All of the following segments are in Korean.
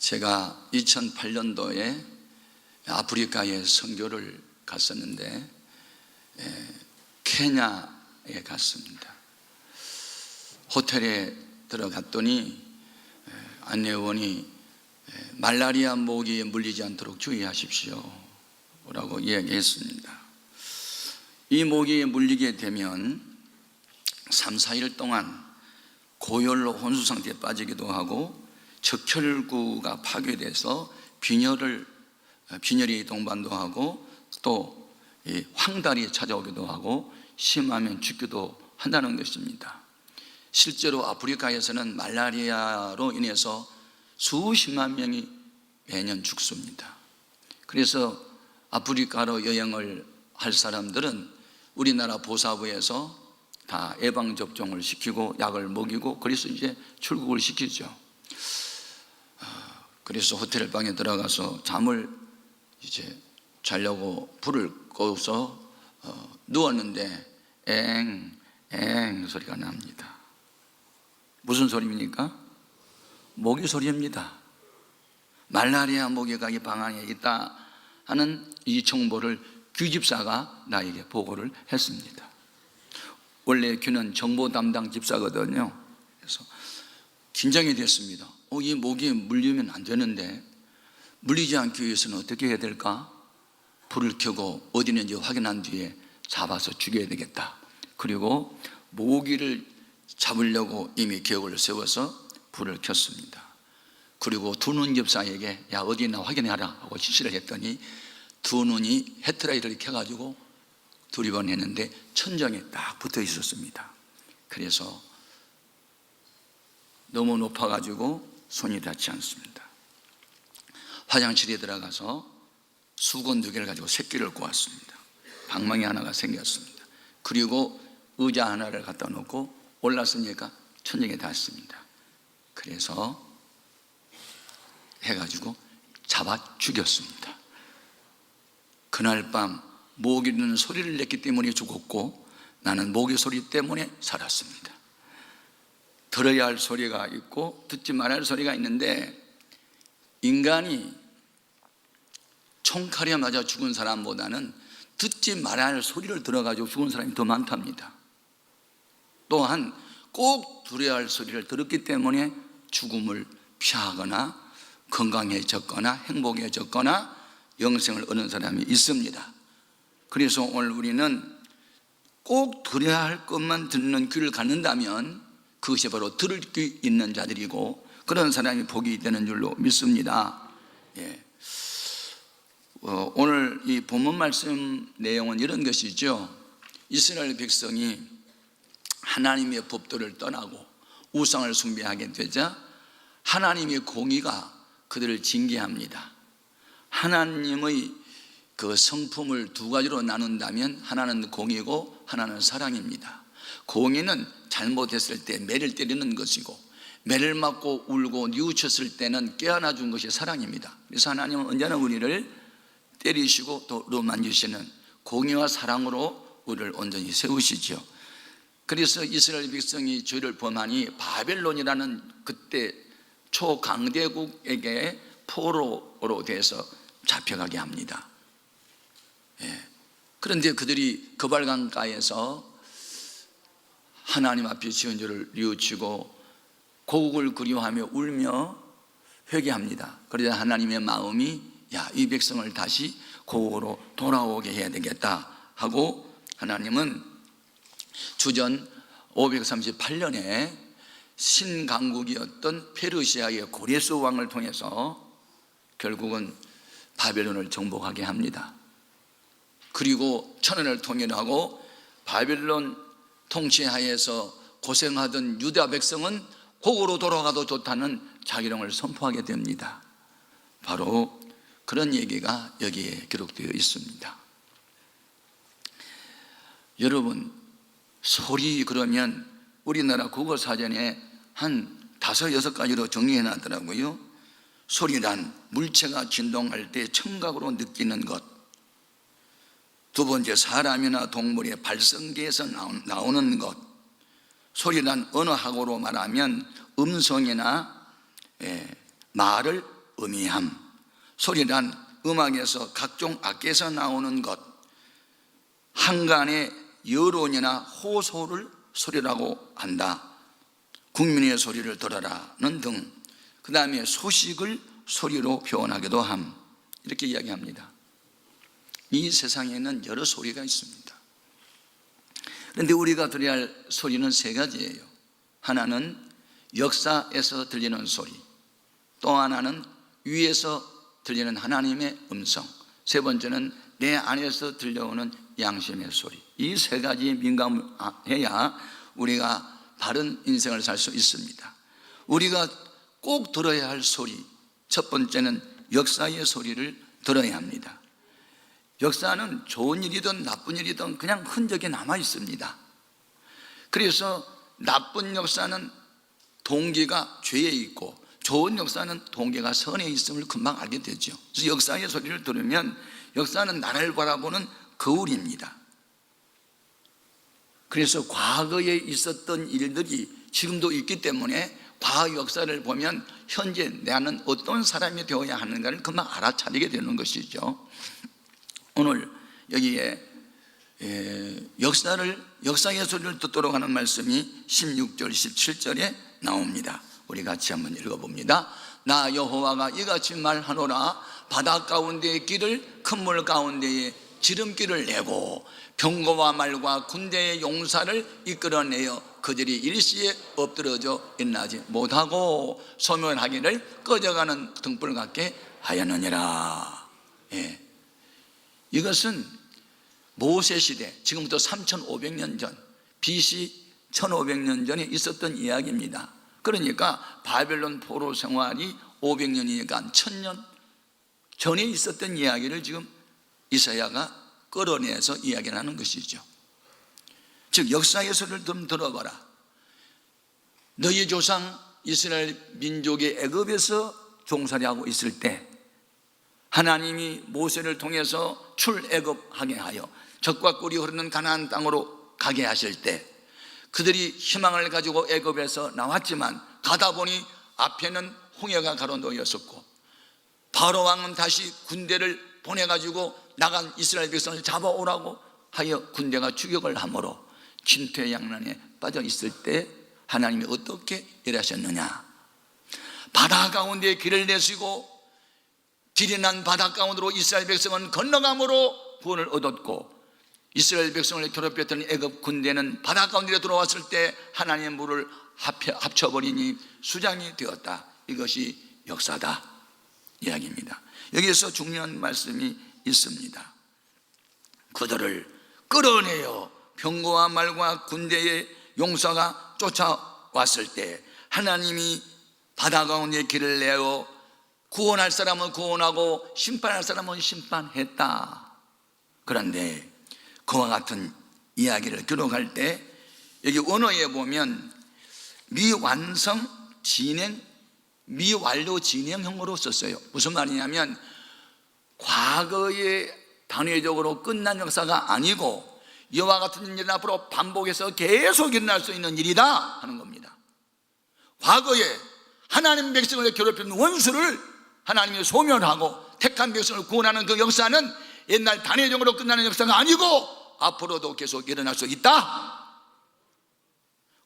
제가 2008년도에 아프리카에 선교를 갔었는데 케냐에 갔습니다. 호텔에 들어갔더니 안내원이 말라리아 모기에 물리지 않도록 주의하십시오 라고 이야기했습니다. 이 모기에 물리게 되면 3, 4일 동안 고열로 혼수 상태에 빠지기도 하고 적혈구가 파괴돼서 빈혈이 동반도 하고 또 황달이 찾아오기도 하고 심하면 죽기도 한다는 것입니다. 실제로 아프리카에서는 말라리아로 인해서 수십만 명이 매년 죽습니다. 그래서 아프리카로 여행을 할 사람들은 우리나라 보사부에서 다 예방접종을 시키고 약을 먹이고 그래서 이제 출국을 시키죠. 그래서 호텔 방에 들어가서 잠을 이제 자려고 불을 꺼서 누웠는데 엥 소리가 납니다. 무슨 소리입니까? 모기 소리입니다. 말라리아 모기가 이 방 안에 있다 하는 이 정보를 귀집사가 나에게 보고를 했습니다. 원래 귀는 정보 담당 집사거든요. 그래서 긴장이 됐습니다. 이 모기에 물리면 안 되는데 물리지 않기 위해서는 어떻게 해야 될까? 불을 켜고 어디 있는지 확인한 뒤에 잡아서 죽여야 되겠다. 그리고 모기를 잡으려고 이미 계획을 세워서 불을 켰습니다. 그리고 두 눈 집사에게 야 어디 있나 확인해라 하고 지시를 했더니 두 눈이 헤드라이트를 켜가지고 두리번했는데 천장에 딱 붙어 있었습니다. 그래서 너무 높아가지고 손이 닿지 않습니다. 화장실에 들어가서 수건 2개를 가지고 새끼를 꼬았습니다. 방망이 하나가 생겼습니다. 그리고 의자 하나를 갖다 놓고 올랐으니까 천장에 닿습니다. 그래서 해가지고 잡아 죽였습니다. 그날 밤 모기는 소리를 냈기 때문에 죽었고 나는 모기 소리 때문에 살았습니다. 들어야 할 소리가 있고 듣지 말아야 할 소리가 있는데 인간이 총칼에 맞아 죽은 사람보다는 듣지 말아야 할 소리를 들어가지고 죽은 사람이 더 많답니다. 또한 꼭 들어야 할 소리를 들었기 때문에 죽음을 피하거나 건강해졌거나 행복해졌거나 영생을 얻는 사람이 있습니다. 그래서 오늘 우리는 꼭 들어야 할 것만 듣는 귀를 갖는다면 그것이 바로 들을 귀 있는 자들이고 그런 사람이 복이 되는 줄로 믿습니다. 오늘 이 본문 말씀 내용은 이런 것이죠. 이스라엘 백성이 하나님의 법도를 떠나고 우상을 숭배하게 되자 하나님의 공의가 그들을 징계합니다. 하나님의 그 성품을 두 가지로 나눈다면 하나는 공의고 하나는 사랑입니다. 공의는 잘못했을 때 매를 때리는 것이고 매를 맞고 울고 뉘우쳤을 때는 깨어나 준 것이 사랑입니다. 그래서 하나님은 언제나 우리를 때리시고 또 만지시는 공의와 사랑으로 우리를 온전히 세우시죠. 그래서 이스라엘 백성이 죄를 범하니 바벨론이라는 그때 초강대국에게 포로로 돼서 잡혀가게 합니다. 그런데 그들이 거발강가에서 하나님 앞에 지은 죄를 뉘우치고 고국을 그리워하며 울며 회개합니다. 그러자 하나님의 마음이 이 백성을 다시 고국으로 돌아오게 해야 되겠다 하고 하나님은 주전 538년에 신강국이었던 페르시아의 고레스 왕을 통해서 결국은 바벨론을 정복하게 합니다. 그리고 천년을 통일하고 바벨론 통치하에서 고생하던 유다 백성은 고국으로 돌아가도 좋다는 자기령을 선포하게 됩니다. 바로 그런 얘기가 여기에 기록되어 있습니다. 여러분, 소리 그러면 우리나라 국어사전에 한 5, 6가지로 정리해 놨더라고요. 소리란 물체가 진동할 때 청각으로 느끼는 것. 두 번째, 사람이나 동물의 발성기에서 나오는 것. 소리란 언어학으로 말하면 음성이나 말을 음이함. 소리란 음악에서 각종 악기에서 나오는 것, 한간의 여론이나 호소를 소리라고 한다. 국민의 소리를 들어라는 등, 그 다음에 소식을 소리로 표현하기도 함. 이렇게 이야기합니다. 이 세상에는 여러 소리가 있습니다. 그런데 우리가 들어야 할 소리는 세 가지예요. 하나는 역사에서 들리는 소리, 또 하나는 위에서 들리는 하나님의 음성, 세 번째는 내 안에서 들려오는 양심의 소리. 이 세 가지에 민감해야 우리가 바른 인생을 살 수 있습니다. 우리가 꼭 들어야 할 소리, 첫 번째는 역사의 소리를 들어야 합니다. 역사는 좋은 일이든 나쁜 일이든 그냥 흔적이 남아 있습니다. 그래서 나쁜 역사는 동기가 죄에 있고, 좋은 역사는 동기가 선에 있음을 금방 알게 되죠. 그래서 역사의 소리를 들으면 역사는 나를 바라보는 거울입니다. 그래서 과거에 있었던 일들이 지금도 있기 때문에 과거 역사를 보면 현재 나는 어떤 사람이 되어야 하는가를 금방 알아차리게 되는 것이죠. 오늘 여기에 역사의 소리를 듣도록 하는 말씀이 16절, 17절에 나옵니다. 우리 같이 한번 읽어봅니다. 나 여호와가 이같이 말하노라. 바다 가운데의 길을 큰 물 가운데에 지름길을 내고 병거와 말과 군대의 용사를 이끌어내어 그들이 일시에 엎드러져 일어나지 못하고 소멸하기를 꺼져가는 등불 같게 하였느니라. 이것은 모세 시대, 지금부터 3500년 전, BC 1500년 전에 있었던 이야기입니다. 그러니까 바벨론 포로 생활이 500년이니까 1000년 전에 있었던 이야기를 지금 이사야가 끌어내서 이야기를 하는 것이죠. 즉 역사의 소리를 좀 들어봐라. 너희 조상 이스라엘 민족의 애굽에서 종살이하고 있을 때 하나님이 모세를 통해서 출애굽하게 하여 적과 꿀이 흐르는 가나안 땅으로 가게 하실 때 그들이 희망을 가지고 애굽에서 나왔지만 가다 보니 앞에는 홍해가 가로놓였었고 바로 왕은 다시 군대를 보내가지고 나간 이스라엘 백성을 잡아오라고 하여 군대가 추격을 하므로 진퇴양난에 빠져 있을 때 하나님이 어떻게 일하셨느냐. 바다 가운데 길을 내시고 길이 난 바다 가운데로 이스라엘 백성은 건너감으로 구원을 얻었고 이스라엘 백성을 괴롭혔던 애굽 군대는 바다 가운데 들어왔을 때 하나님의 물을 합쳐버리니 수장이 되었다. 이것이 역사다 이야기입니다. 여기에서 중요한 말씀이 있습니다. 그들을 끌어내어 병거와 말과 군대의 용사가 쫓아왔을 때 하나님이 바다 가운데 길을 내어 구원할 사람은 구원하고 심판할 사람은 심판했다. 그런데 그와 같은 이야기를 기록할 때 여기 원어에 보면 미완성 진행, 미완료 진행형으로 썼어요. 무슨 말이냐면 과거에 단회적으로 끝난 역사가 아니고 이와 같은 일은 앞으로 반복해서 계속 일어날 수 있는 일이다 하는 겁니다. 과거에 하나님 백성을 괴롭히는 원수를 하나님이 소멸하고 택한 백성을 구원하는 그 역사는 옛날 단회적으로 끝나는 역사가 아니고 앞으로도 계속 일어날 수 있다.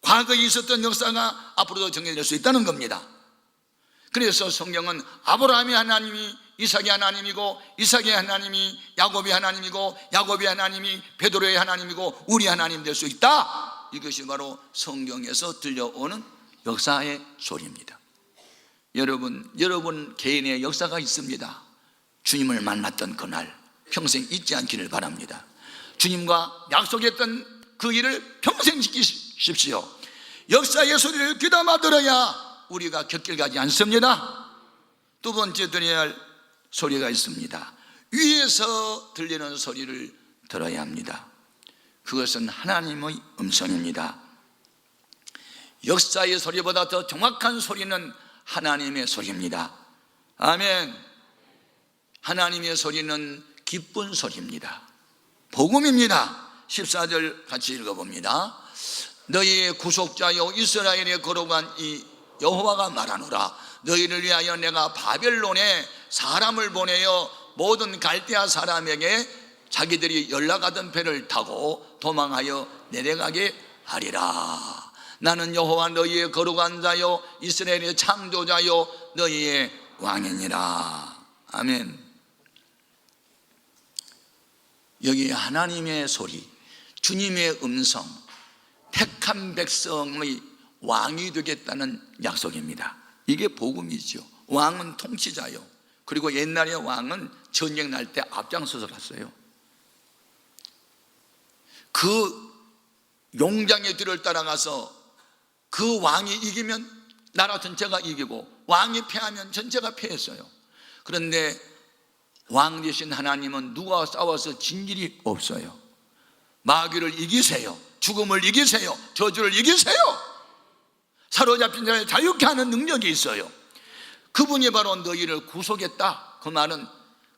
과거에 있었던 역사가 앞으로도 정리될 수 있다는 겁니다. 그래서 성경은 아브라함의 하나님이 이삭의 하나님이고 이삭의 하나님이 야곱의 하나님이고 야곱의 하나님이 베드로의 하나님이고 우리 하나님 될 수 있다. 이것이 바로 성경에서 들려오는 역사의 소리입니다. 여러분 개인의 역사가 있습니다. 주님을 만났던 그날 평생 잊지 않기를 바랍니다. 주님과 약속했던 그 일을 평생 지키십시오. 역사의 소리를 귀담아 들어야 우리가 곁길 가지 않습니다. 두 번째 들어야 할 소리가 있습니다. 위에서 들리는 소리를 들어야 합니다. 그것은 하나님의 음성입니다. 역사의 소리보다 더 정확한 소리는 하나님의 소리입니다. 아멘. 하나님의 소리는 기쁜 소리입니다. 복음입니다. 14절 같이 읽어봅니다. 너희의 구속자여 이스라엘의 거룩한 이 여호와가 말하노라. 너희를 위하여 내가 바벨론에 사람을 보내어 모든 갈대아 사람에게 자기들이 연락하던 배를 타고 도망하여 내려가게 하리라. 나는 여호와 너희의 거룩한 자요 이스라엘의 창조자요 너희의 왕이니라. 아멘. 여기 하나님의 소리, 주님의 음성, 택한 백성의 왕이 되겠다는 약속입니다. 이게 복음이죠. 왕은 통치자요. 그리고 옛날에 왕은 전쟁 날 때 앞장서서 갔어요. 그 용장의 뒤를 따라가서 그 왕이 이기면 나라 전체가 이기고 왕이 패하면 전체가 패했어요. 그런데 왕 되신 하나님은 누가 싸워서 진 일이 없어요. 마귀를 이기세요. 죽음을 이기세요. 저주를 이기세요. 사로잡힌 자를 자유케 하는 능력이 있어요. 그분이 바로 너희를 구속했다. 그 말은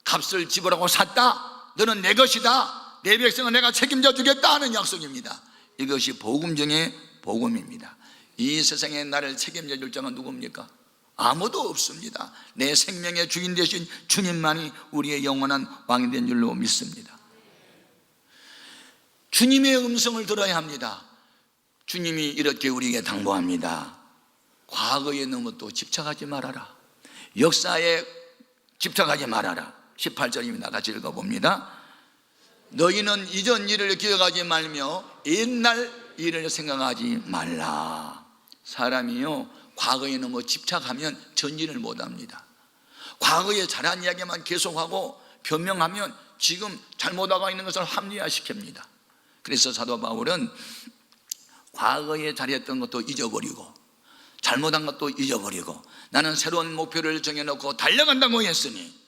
값을 지불하고 샀다. 너는 내 것이다. 내 백성은 내가 책임져 주겠다 하는 약속입니다. 이것이 복음 중에 복음입니다. 이 세상에 나를 책임져 줄 자가 누굽니까? 아무도 없습니다. 내 생명의 주인 되신 주님만이 우리의 영원한 왕이 된 줄로 믿습니다. 주님의 음성을 들어야 합니다. 주님이 이렇게 우리에게 당부합니다. 과거에 너무 또 집착하지 말아라. 역사에 집착하지 말아라. 18절입니다. 같이 읽어봅니다. 너희는 이전 일을 기억하지 말며 옛날 일을 생각하지 말라. 사람이요, 과거에 너무 집착하면 전진을 못합니다. 과거에 잘한 이야기만 계속하고 변명하면 지금 잘못하고 있는 것을 합리화시킵니다. 그래서 사도 바울은 과거에 잘했던 것도 잊어버리고 잘못한 것도 잊어버리고 나는 새로운 목표를 정해놓고 달려간다고 했으니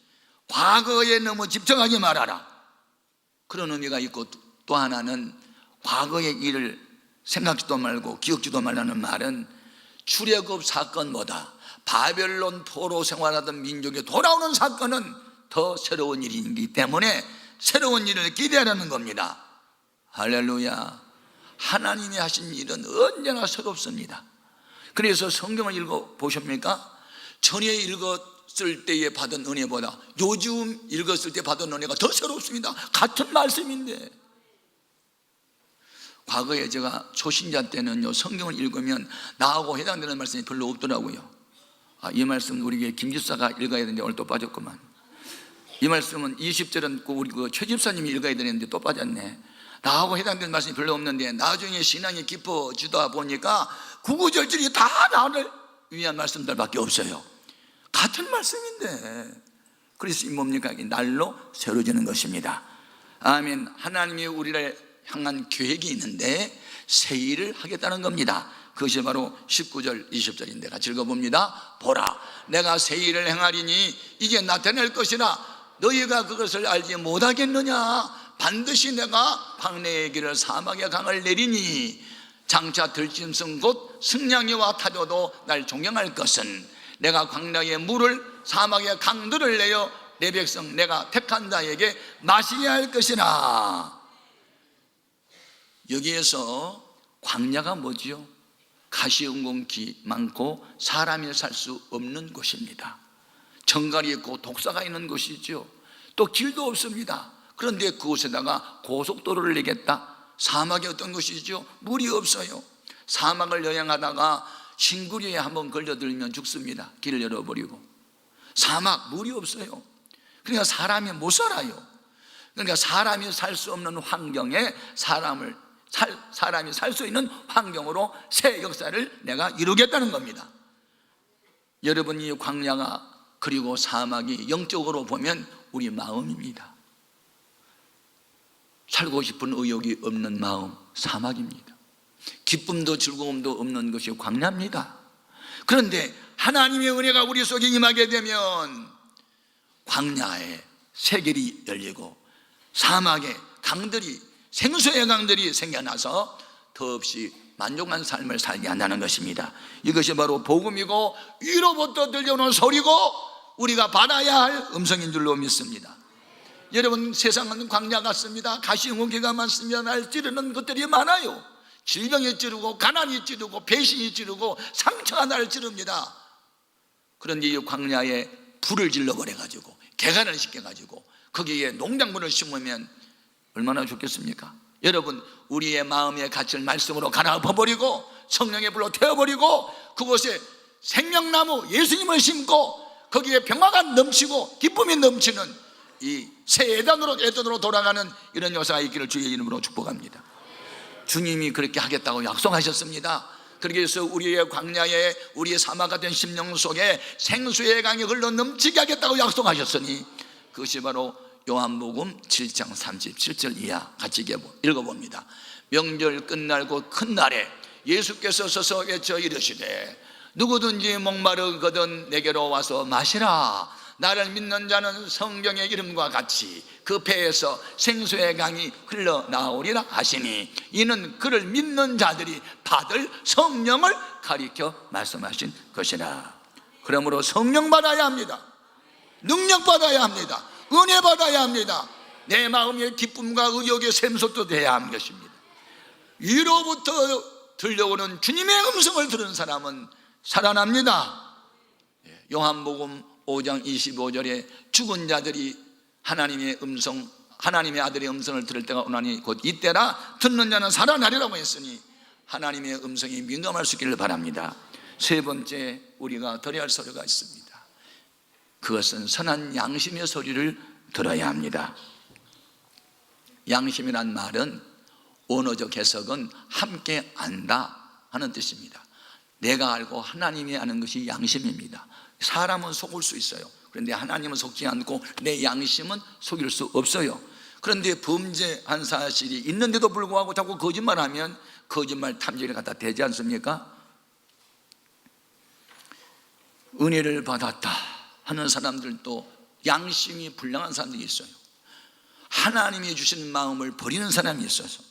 과거에 너무 집착하지 말아라. 그런 의미가 있고, 또 하나는 과거의 일을 생각지도 말고 기억지도 말라는 말은 출애굽 사건보다 바벨론 포로 생활하던 민족이 돌아오는 사건은 더 새로운 일이기 때문에 새로운 일을 기대하라는 겁니다. 할렐루야. 하나님이 하신 일은 언제나 새롭습니다. 그래서 성경을 읽어보십니까? 전에 읽었을 때에 받은 은혜보다 요즘 읽었을 때 받은 은혜가 더 새롭습니다. 같은 말씀인데. 과거에 제가 초신자 때는요, 성경을 읽으면 나하고 해당되는 말씀이 별로 없더라고요. 이 말씀 우리 김집사가 읽어야 되는데 오늘 또 빠졌구만. 이 말씀은 20절은 우리 최 집사님이 읽어야 되는데 또 빠졌네. 나하고 해당되는 말씀이 별로 없는데 나중에 신앙이 깊어지다 보니까 구구절절이 다 나를 위한 말씀들밖에 없어요. 같은 말씀인데. 그래서 이 뭡니까? 날로 새로지는 것입니다. 아멘. 하나님이 우리를 향한 계획이 있는데 새 일을 하겠다는 겁니다. 그것이 바로 19절 20절인데 같이 읽어봅니다. 보라, 내가 새 일을 행하리니 이제 나타낼 것이라 너희가 그것을 알지 못하겠느냐. 반드시 내가 광야의 길을 사막의 강을 내리니 장차 들짐승 곧 승냥이와 타조도 날 존경할 것은 내가 광야의 물을 사막의 강들을 내어 내 백성 내가 택한 자에게 마시게 할 것이라. 여기에서 광야가 뭐지요? 가시응공기 많고 사람이 살 수 없는 곳입니다. 정갈이 있고 독사가 있는 곳이죠. 또 길도 없습니다. 그런데 그곳에다가 고속도로를 내겠다. 사막이 어떤 곳이죠? 물이 없어요. 사막을 여행하다가 싱구리에 한번 걸려들면 죽습니다. 길을 열어버리고. 사막, 물이 없어요. 그러니까 사람이 못 살아요. 그러니까 사람이 살 수 없는 환경에 사람이 살 수 있는 환경으로 새 역사를 내가 이루겠다는 겁니다. 여러분, 이 광야가 그리고 사막이 영적으로 보면 우리 마음입니다. 살고 싶은 의욕이 없는 마음, 사막입니다. 기쁨도 즐거움도 없는 것이 광야입니다. 그런데 하나님의 은혜가 우리 속에 임하게 되면 광야에 새길이 열리고 사막에 강들이, 생수의 강들이 생겨나서 더없이 만족한 삶을 살게 한다는 것입니다. 이것이 바로 복음이고 위로부터 들려오는 소리고 우리가 받아야 할 음성인 줄로 믿습니다. 여러분, 세상은 광야 같습니다. 가시응공기가 많습니다. 날 찌르는 것들이 많아요. 질병이 찌르고 가난이 찌르고 배신이 찌르고 상처가 날 찌릅니다. 그런데 이 광야에 불을 질러버려가지고 개간을 시켜가지고 거기에 농작물을 심으면 얼마나 좋겠습니까? 여러분, 우리의 마음의 가치를 말씀으로 갈아엎어버리고 성령의 불로 태워버리고 그곳에 생명나무 예수님을 심고 거기에 평화가 넘치고 기쁨이 넘치는 이 새 에덴으로 돌아가는 이런 역사가 있기를 주의 이름으로 축복합니다. 주님이 그렇게 하겠다고 약속하셨습니다. 그래서 우리의 광야에 우리의 사막 같은 심령 속에 생수의 강이 흘러 넘치게 하겠다고 약속하셨으니 그것이 바로 요한복음 7장 37절 이하 같이 읽어봅니다. 명절 끝날 곧 큰 날에 예수께서 서서 외쳐 이르시되 누구든지 목마르거든 내게로 와서 마시라. 나를 믿는 자는 성경의 이름과 같이 그 배에서 생수의 강이 흘러나오리라 하시니 이는 그를 믿는 자들이 받을 성령을 가리켜 말씀하신 것이라. 그러므로 성령 받아야 합니다. 능력 받아야 합니다. 은혜 받아야 합니다. 내 마음의 기쁨과 의욕의 샘솟도 돼야 하는 것입니다. 위로부터 들려오는 주님의 음성을 들은 사람은 살아납니다. 요한복음 5장 25절에 죽은 자들이 하나님의 음성, 하나님의 아들의 음성을 들을 때가 오나니 곧 이때라. 듣는 자는 살아나리라고 했으니 하나님의 음성이 민감할 수 있기를 바랍니다. 세 번째, 우리가 들어야 할 소리가 있습니다. 그것은 선한 양심의 소리를 들어야 합니다. 양심이란 말은 언어적 해석은 함께 안다 하는 뜻입니다. 내가 알고 하나님이 아는 것이 양심입니다. 사람은 속을 수 있어요. 그런데 하나님은 속지 않고 내 양심은 속일 수 없어요. 그런데 범죄한 사실이 있는데도 불구하고 자꾸 거짓말하면 거짓말 탐지를 갖다 대지 않습니까? 은혜를 받았다 하는 사람들도 양심이 불량한 사람들이 있어요. 하나님이 주신 마음을 버리는 사람이 있어서,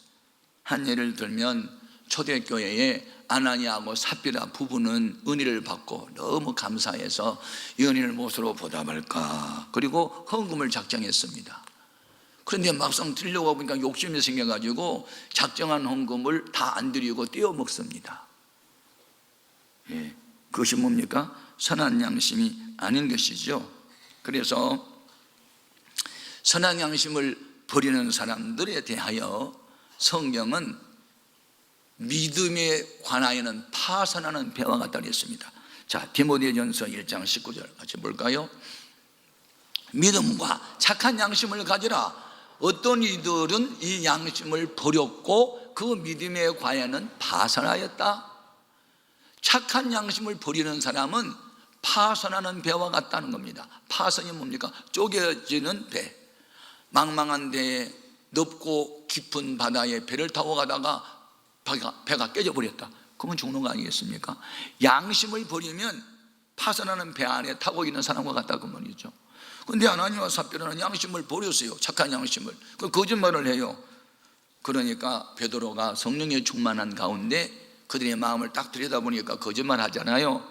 한 예를 들면 초대교회에 아나니아하고 삽비라 부부는 은혜를 받고 너무 감사해서 이 은혜를 무엇으로 보답할까, 그리고 헌금을 작정했습니다. 그런데 막상 드리려고 보니까 욕심이 생겨가지고 작정한 헌금을 다 안 드리고 떼어 먹습니다. 그것이 뭡니까? 선한 양심이 아닌 것이죠. 그래서 선한 양심을 버리는 사람들에 대하여 성경은 믿음에 관하여는 파선하는 배와 같다 그랬습니다. 자, 디모데전서 1장 19절 같이 볼까요? 믿음과 착한 양심을 가지라. 어떤 이들은 이 양심을 버렸고 그 믿음에 관하여는 파선하였다. 착한 양심을 버리는 사람은 파선하는 배와 같다는 겁니다. 파선이 뭡니까? 쪼개지는 배. 망망한 데에 넓고 깊은 바다에 배를 타고 가다가 배가 깨져버렸다. 그러면 죽는 거 아니겠습니까? 양심을 버리면 파선하는 배 안에 타고 있는 사람과 같다 그 말이죠. 그런데 아나니아와 삽비라는 양심을 버렸어요. 착한 양심을. 그 거짓말을 해요. 그러니까 베드로가 성령에 충만한 가운데 그들의 마음을 딱 들여다보니까 거짓말 하잖아요.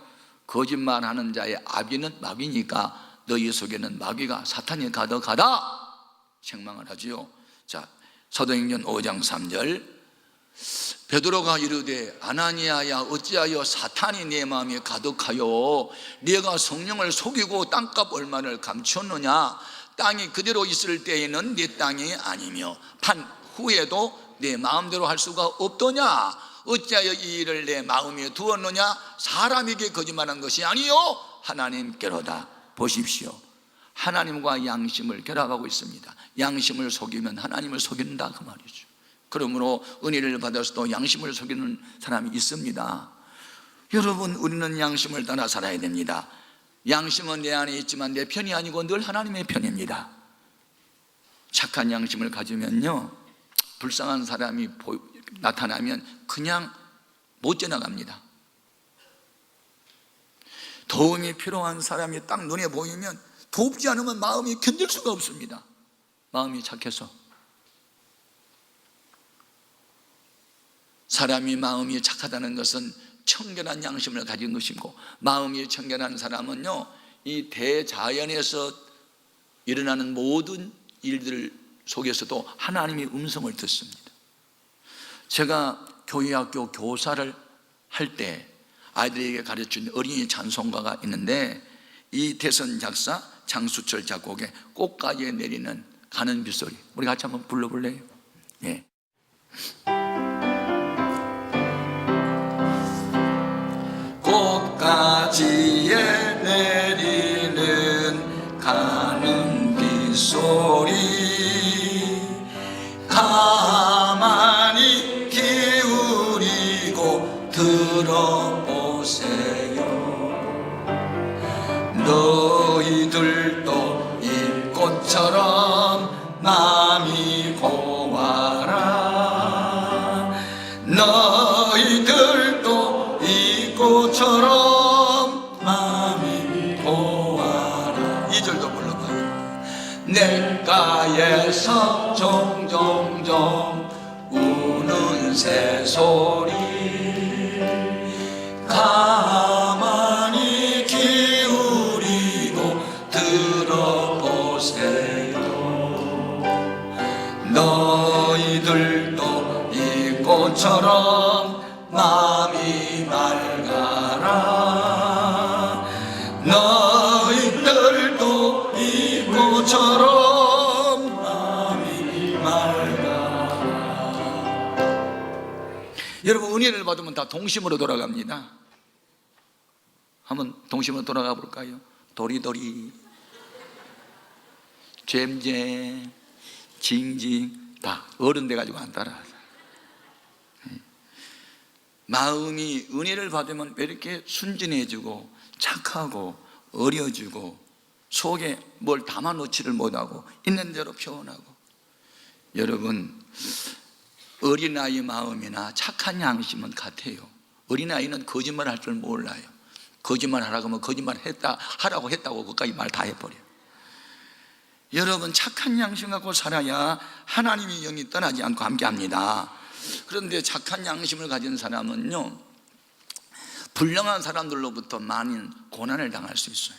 거짓말하는 자의 아비는 마귀니까 너희 속에는 마귀가 사탄이 가득하다 책망을 하지요. 자, 사도행전 5장 3절 베드로가 이르되 아나니아야 어찌하여 사탄이 내 마음에 가득하여 네가 성령을 속이고 땅값 얼마를 감추었느냐. 땅이 그대로 있을 때에는 네 땅이 아니며 판 후에도 내 마음대로 할 수가 없더냐. 어찌하여 이 일을 내 마음에 두었느냐. 사람에게 거짓말한 것이 아니요 하나님께로다. 보십시오, 하나님과 양심을 결합하고 있습니다. 양심을 속이면 하나님을 속인다 그 말이죠. 그러므로 은혜를 받아서도 양심을 속이는 사람이 있습니다. 여러분, 우리는 양심을 따라 살아야 됩니다. 양심은 내 안에 있지만 내 편이 아니고 늘 하나님의 편입니다. 착한 양심을 가지면요, 불쌍한 사람이 나타나면 그냥 못 지나갑니다. 도움이 필요한 사람이 딱 눈에 보이면 돕지 않으면 마음이 견딜 수가 없습니다. 마음이 착해서. 사람이 마음이 착하다는 것은 청결한 양심을 가진 것이고, 마음이 청결한 사람은요, 이 대자연에서 일어나는 모든 일들 속에서도 하나님의 음성을 듣습니다. 제가 교회학교 교사를 할 때 아이들에게 가르친 어린이 찬송가가 있는데, 이 대선 작사 장수철 작곡의 꽃가지에 내리는 가는 빗소리, 우리 같이 한번 불러볼래요? 예. 꽃가지에 내리는 가는 빗소리, 가만히 기울이고 들어보세요. 너희들도 이 꽃처럼 마음이 고와라. 너희들도 이 꽃처럼 마음이 고와라. 2절도 불러봐요. 냇가에서 종종종 우는 새소리, 가만히 기울이고 들어보세요. 너희들도 이 꽃처럼 마음이 맑아라. 너희들도 이 꽃처럼 마음이 맑아라. 여러분, 은혜를 받으면 다 동심으로 돌아갑니다. 한번 동심으로 돌아가 볼까요? 도리도리, 잼잼, 징징, 다 어른 돼가지고 안 따라하죠. 마음이 은혜를 받으면 왜 이렇게 순진해지고 착하고 어려지고 속에 뭘 담아놓지를 못하고 있는 대로 표현하고. 여러분, 어린아이 마음이나 착한 양심은 같아요. 어린아이는 거짓말 할 줄 몰라요. 거짓말 하라고 하면 거짓말 하라고 했다고 그까지 말 다 해버려요. 여러분, 착한 양심 갖고 살아야 하나님의 영이 떠나지 않고 함께합니다. 그런데 착한 양심을 가진 사람은요, 불량한 사람들로부터 많은 고난을 당할 수 있어요.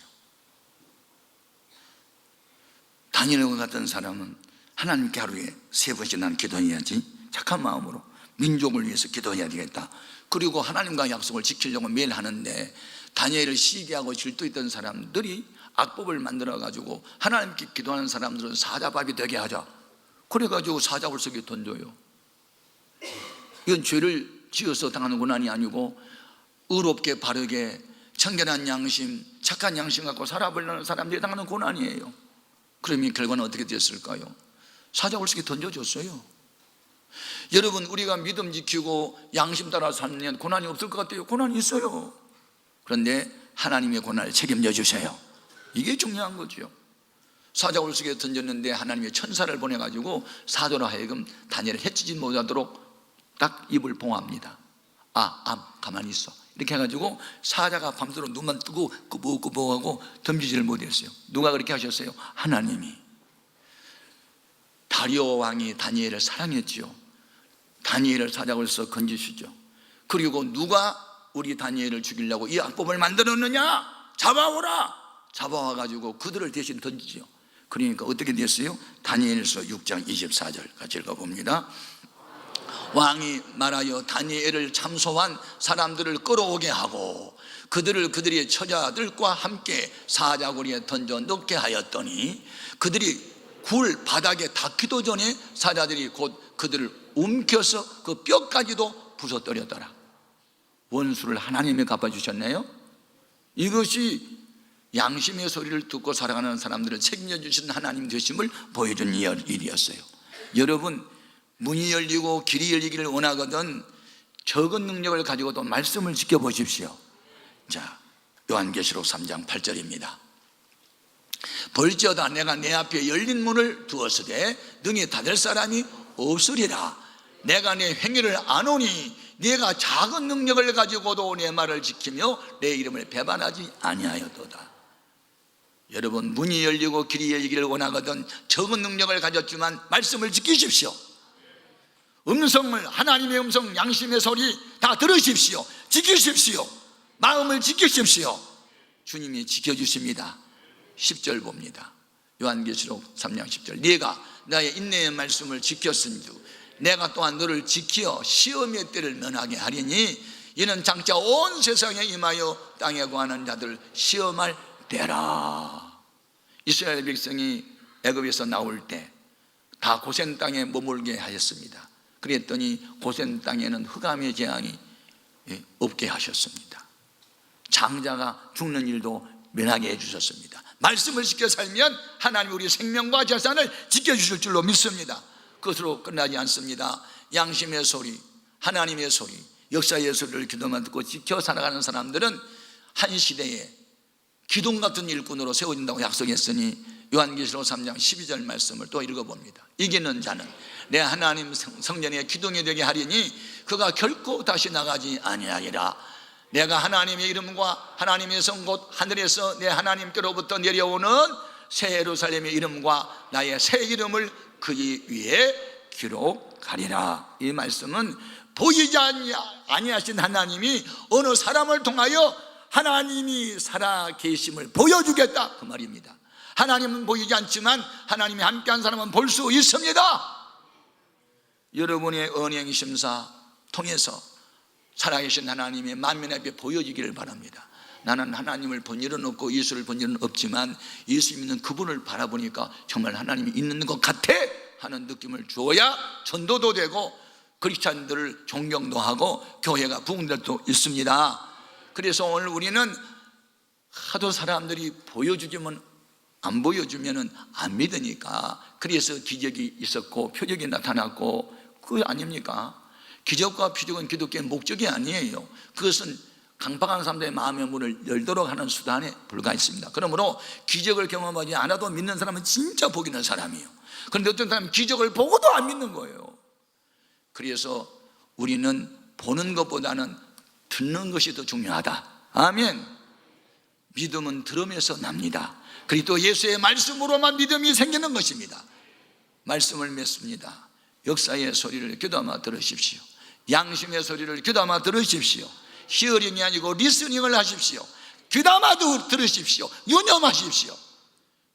다니엘과 같은 사람은 하나님께 하루에 3번씩 난 기도해야지, 착한 마음으로 민족을 위해서 기도해야 되겠다. 그리고 하나님과 약속을 지키려고 매일 하는데, 다니엘을 시기하고 질투했던 사람들이 악법을 만들어가지고 하나님께 기도하는 사람들은 사자밥이 되게 하자, 그래가지고 사자굴 속에 던져요. 이건 죄를 지어서 당하는 고난이 아니고 의롭게 바르게 청결한 양심, 착한 양심 갖고 살아보려는 사람들이 당하는 고난이에요. 그러면 결과는 어떻게 됐을까요? 사자굴 속에 던져줬어요. 여러분, 우리가 믿음 지키고 양심 따라 살면 고난이 없을 것 같아요? 고난이 있어요. 그런데 하나님의 고난을 책임져 주세요. 이게 중요한 거죠. 사자굴 속에 던졌는데 하나님의 천사를 보내가지고 사도로 하여금 다니엘을 해치지 못하도록 딱 입을 봉합니다. 가만히 있어, 이렇게 해가지고 사자가 밤새도록 눈만 뜨고 꾸벅꾸벅하고 덤비지를 못했어요. 누가 그렇게 하셨어요? 하나님이. 다리오 왕이 다니엘을 사랑했지요. 다니엘을 사자굴에서 건지시죠. 그리고 누가 우리 다니엘을 죽이려고 이 악법을 만들었느냐? 잡아오라! 잡아와가지고 그들을 대신 던지죠. 그러니까 어떻게 됐어요? 다니엘서 6장 24절 같이 읽어봅니다. 왕이 말하여 다니엘을 참소한 사람들을 끌어오게 하고 그들을 그들의 처자들과 함께 사자굴에 던져 넣게 하였더니 그들이 굴 바닥에 닿기도 전에 사자들이 곧 그들을 움켜서 그 뼈까지도 부숴뜨렸더라. 원수를 하나님이 갚아주셨네요. 이것이 양심의 소리를 듣고 살아가는 사람들을 책임져 주시는 하나님 되심을 보여준 일이었어요. 여러분, 문이 열리고 길이 열리기를 원하거든 적은 능력을 가지고도 말씀을 지켜보십시오. 자, 요한계시록 3장 8절입니다. 볼지어다 내가 내 앞에 열린 문을 두었으되 능히 닫을 사람이 없으리라. 내가 내 행위를 아노니 네가 작은 능력을 가지고도 내 말을 지키며 내 이름을 배반하지 아니하였도다. 여러분, 문이 열리고 길이 열리기를 원하거든 적은 능력을 가졌지만 말씀을 지키십시오. 음성을, 하나님의 음성, 양심의 소리 다 들으십시오. 지키십시오. 마음을 지키십시오. 주님이 지켜주십니다. 10절 봅니다. 요한계시록 3장 10절. 네가 나의 인내의 말씀을 지켰은즉 내가 또한 너를 지키어 시험의 때를 면하게 하리니 이는 장차 온 세상에 임하여 땅에 구하는 자들 시험할 때라. 이스라엘 백성이 애굽에서 나올 때 다 고센 땅에 머물게 하셨습니다. 그랬더니 고센 땅에는 흑암의 재앙이 없게 하셨습니다. 장자가 죽는 일도 면하게 해주셨습니다. 말씀을 지켜 살면 하나님 우리 생명과 재산을 지켜주실 줄로 믿습니다. 그것으로 끝나지 않습니다. 양심의 소리, 하나님의 소리, 역사의 소리를 기도만 듣고 지켜 살아가는 사람들은 한 시대에 기둥 같은 일꾼으로 세워진다고 약속했으니 요한계시록 3장 12절 말씀을 또 읽어봅니다. 이기는 자는 내 하나님 성전의 기둥이 되게 하리니 그가 결코 다시 나가지 아니하리라. 내가 하나님의 이름과 하나님의 성 곧 하늘에서 내 하나님께로부터 내려오는 새 예루살렘의 이름과 나의 새 이름을 그의 위에 기록하리라. 이 말씀은 보이지 아니하신 하나님이 어느 사람을 통하여 하나님이 살아 계심을 보여주겠다 그 말입니다. 하나님은 보이지 않지만 하나님이 함께한 사람은 볼 수 있습니다. 여러분의 언행 심사 통해서 살아계신 하나님의 만민 앞에 보여지기를 바랍니다. 나는 하나님을 본 일은 없고 예수를 본 일은 없지만 예수 믿는 그분을 바라보니까 정말 하나님이 있는 것 같아 하는 느낌을 주어야 전도도 되고 크리스찬들을 존경도 하고 교회가 부흥될 수 있습니다. 그래서 오늘 우리는 하도 사람들이 보여주면 안 보여주면 안 믿으니까 그래서 기적이 있었고 표적이 나타났고 그거 아닙니까? 기적과 표적은 기독교의 목적이 아니에요. 그것은 강박한 사람들의 마음의 문을 열도록 하는 수단에 불과했습니다. 그러므로 기적을 경험하지 않아도 믿는 사람은 진짜 복 있는 사람이에요. 그런데 어떤 사람은 기적을 보고도 안 믿는 거예요. 그래서 우리는 보는 것보다는 듣는 것이 더 중요하다. 아멘. 믿음은 들음에서 납니다. 그리스도 예수의 말씀으로만 믿음이 생기는 것입니다. 말씀을 맺습니다. 역사의 소리를 귀담아 들으십시오. 양심의 소리를 귀담아 들으십시오. 히어링이 아니고 리스닝을 하십시오. 귀담아 들으십시오. 유념하십시오.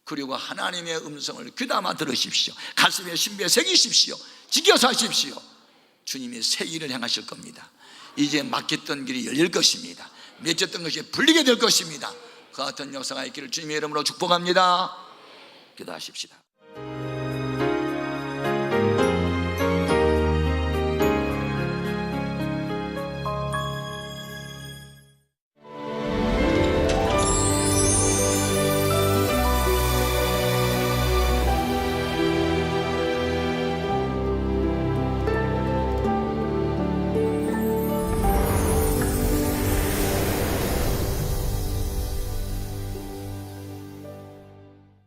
그리고 하나님의 음성을 귀담아 들으십시오. 가슴에 신비에 새기십시오. 지켜서 하십시오. 주님이 새 일을 행하실 겁니다. 이제 막혔던 길이 열릴 것입니다. 맺혔던 것이 풀리게 될 것입니다. 그 같은 역사가 있기를 주님의 이름으로 축복합니다. 기도하십시다.